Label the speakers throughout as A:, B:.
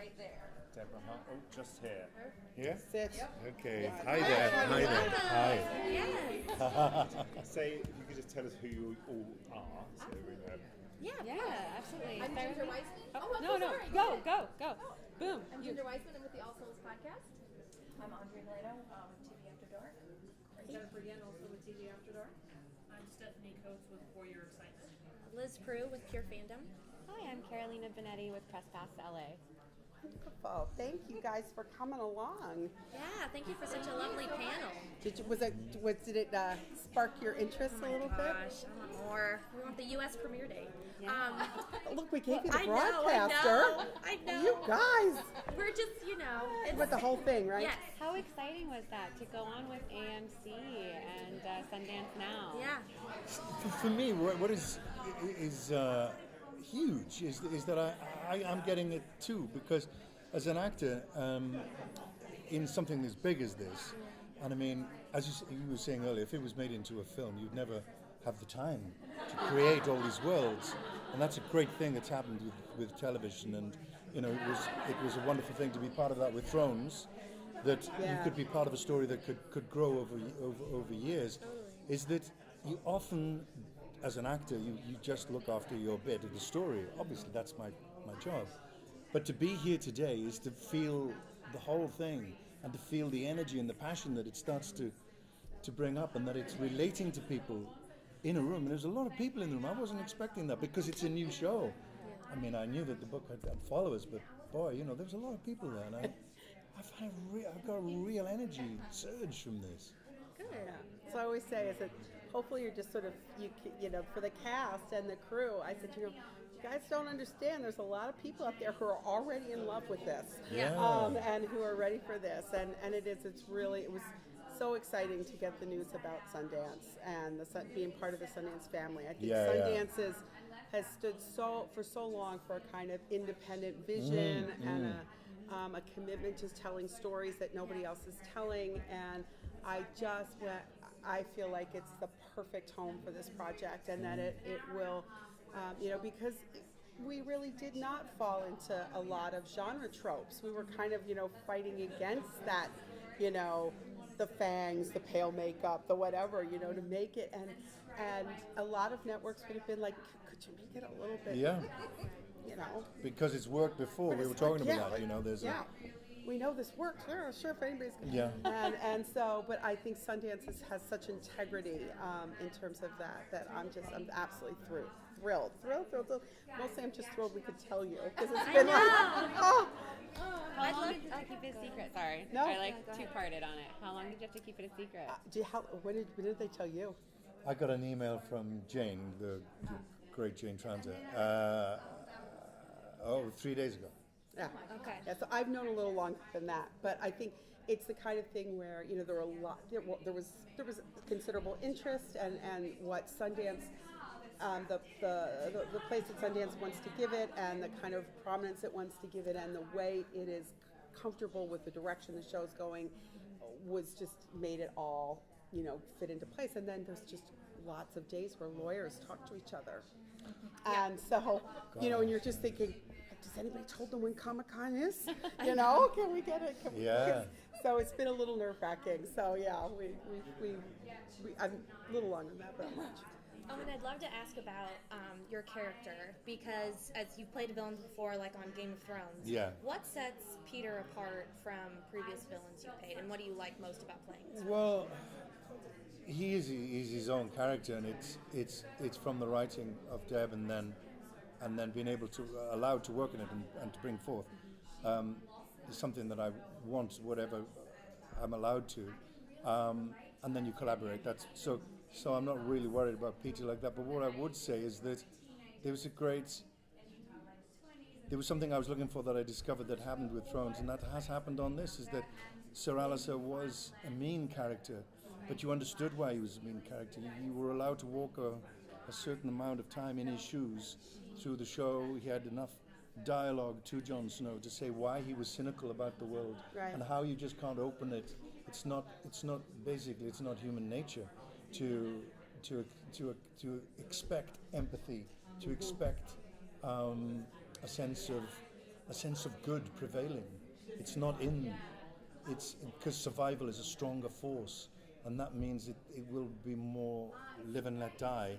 A: right there.
B: Deborah Harkness. Oh, just here.
C: Here?
A: Sit. Yep.
C: Okay. Hi there. Hi there. Hi.
A: Yes.
B: Say, if you could just tell us who you all are, so we know.
D: Yeah, absolutely.
E: I'm Ginger Weissman.
D: No,
E: sorry.
D: Go.
E: Oh.
D: Boom.
E: I'm Ginger Weissman. I'm with the All Souls podcast.
A: I'm Andre Leno, TV After Dark.
F: Jennifer Yen, also with TV After Dark. I'm Stephanie Coates with For Your Excitement.
G: Liz Prue with Pure Fandom.
D: Hi, I'm Carolina Benetti with Press Pass LA.
H: Wonderful. Thank you guys for coming along.
G: Yeah, thank you for such a lovely panel.
H: Did it spark your interest a little
G: Gosh, I want more. We want the U.S. premiere date.
H: bit? Look, we gave you the
G: I
H: broadcaster.
G: I know.
H: You guys.
G: We're just,
H: With the whole thing, right?
G: Yes.
D: How exciting was that to go on with AMC and Sundance Now?
G: Yeah.
C: For me, what is huge is that I'm getting it too, because as an actor in something as big as this, and I mean, as you were saying earlier, if it was made into a film, you'd never have the time to create all these worlds, and that's a great thing that's happened with television. And it was a wonderful thing to be part of that with Thrones, that you could be part of a story that could grow over years. Is that you often, as an actor, you just look after your bit of the story. Obviously, that's my job. But to be here today is to feel the whole thing and to feel the energy and the passion that it starts to bring up, and that it's relating to people in a room. And there's a lot of people in the room. I wasn't expecting that because it's a new show. I mean, I knew that the book had followers, but boy, there's a lot of people there. And I've got a real energy surge from this.
G: Good.
H: Yeah. So I always say is that hopefully you're just sort of, for the cast and the crew, I said, you guys don't understand. There's a lot of people out there who are already in love with this, and who are ready for this. And it was so exciting to get the news about Sundance and being part of the Sundance family. I think Sundance has stood for so long for a kind of independent vision and a commitment to telling stories that nobody else is telling. And I feel like it's the perfect home for this project, and that it will, because we really did not fall into a lot of genre tropes. We were kind of, fighting against that, the fangs, the pale makeup, the whatever, to make it. And a lot of networks would have been like, could you make it a little bit,
C: Because it's worked before. We were talking about that, there's
H: we know this works. We're sure if anybody's going to.
C: Yeah.
H: And so, but I think Sundance has such integrity in terms of that I'm absolutely thrilled. Mostly I'm just thrilled we could tell you, because it's been
D: How long did you keep it a secret? Sorry.
H: No.
D: I two-parted on it. How long did you have to keep it a secret?
H: when did they tell you?
C: I got an email from Jane, the great Jane Transit, 3 days ago.
H: Yeah.
G: Okay.
H: Yeah. So I've known a little longer than that, but I think it's the kind of thing where there was considerable interest, and what Sundance, the place that Sundance wants to give it, and the kind of prominence it wants to give it, and the way it is comfortable with the direction the show's going, was just made it all fit into place. And then there's just lots of days where lawyers talk to each other, and so and you're just thinking, has anybody told them when Comic-Con is? Can we get it? So it's been a little nerve-wracking. So I'm a little longer than that, but not much.
G: And I'd love to ask about your character, because as you've played a villain before, like on Game of Thrones, what sets Peter apart from previous villains you've played, and what do you like most about playing this?
C: Well, he's his own character, and it's from the writing of Deb, and then being able to allowed to work in it and to bring forth is something that I want, whatever I'm allowed to, and then you collaborate. That's so I'm not really worried about Peter like that. But what I would say is that there was something I was looking for that I discovered that happened with Thrones, and that has happened on this, is that Sir Alliser was a mean character, but you understood why he was a mean character. You were allowed to walk a certain amount of time in his shoes through the show. He had enough dialogue to Jon Snow to say why he was cynical about the world, and how you just can't open it. It's not human nature to expect empathy, to expect a sense of a sense of good prevailing. It's not in. It's because survival is a stronger force, and that means it will be more live and let die.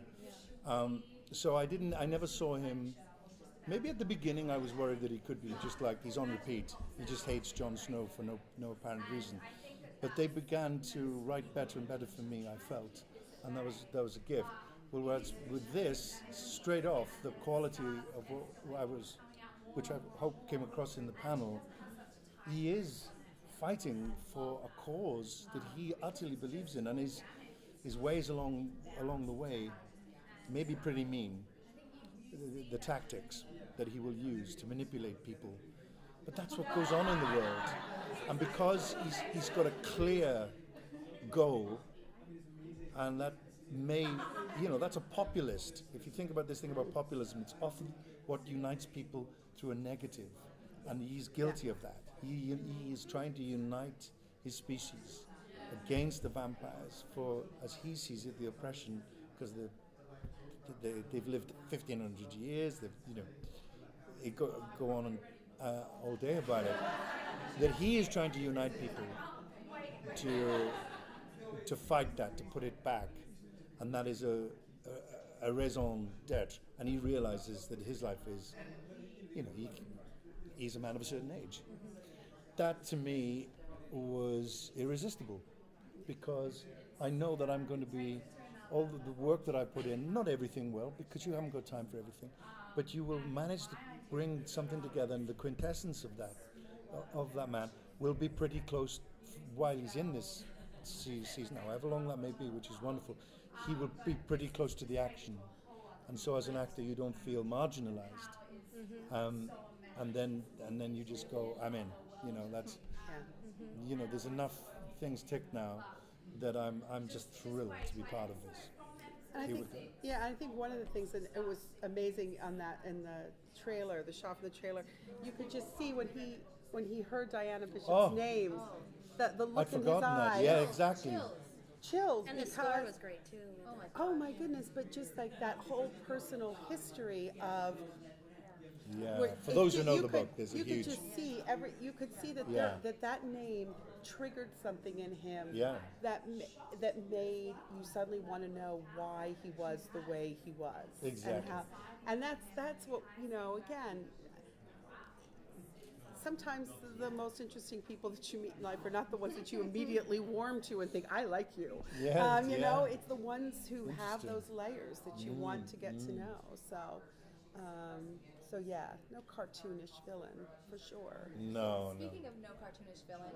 C: So I never saw him. Maybe at the beginning I was worried that he could be just like he's on repeat. He just hates Jon Snow for no apparent reason. But they began to write better and better for me, I felt, and that was a gift. Well, whereas with this, straight off, the quality of what I was, which I hope came across in the panel, he is fighting for a cause that he utterly believes in, and his ways along the way may be pretty mean. The tactics that he will use to manipulate people, but that's what goes on in the world. And because he's got a clear goal, and that may, that's a populist. If you think about this thing about populism, it's often what unites people through a negative, and he's guilty of that. He is trying to unite his species against the vampires for, as he sees it, the oppression, because they've lived 1,500 years. They go on and, all day about it. That he is trying to unite people to fight that, to put it back, and that is a raison d'être. And he realizes that his life is, he's a man of a certain age. That to me was irresistible, because I know that I'm going to be all the work that I put in, not everything well, because you haven't got time for everything, but you will manage to bring something together, and the quintessence of that man will be pretty close while he's in this season, however long that may be, which is wonderful. He will be pretty close to the action, and so as an actor you don't feel marginalized. And then you just go, I'm in. That's there's enough things ticked now that I'm just thrilled to be part of this.
H: I think one of the things that it was amazing on that in the trailer, the shot from the trailer, you could just see when he heard Diana Bishop's name, the look in his eye.
C: Yeah, exactly.
H: Chills.
G: And the score was great too.
H: Oh my goodness! But just like that whole personal history of.
C: Yeah. For those who know the book, there's a huge.
H: You could just see you could see that that name triggered something in him.
C: Yeah.
H: That made you suddenly want to know why he was the way he was.
C: Exactly.
H: And that's what again. Sometimes the most interesting people that you meet in life are not the ones that you immediately warm to and think, I like you.
C: Yeah,
H: It's the ones who have those layers that you want to get to know. So yeah, no cartoonish villain for sure.
C: No.
A: Speaking of no cartoonish villain,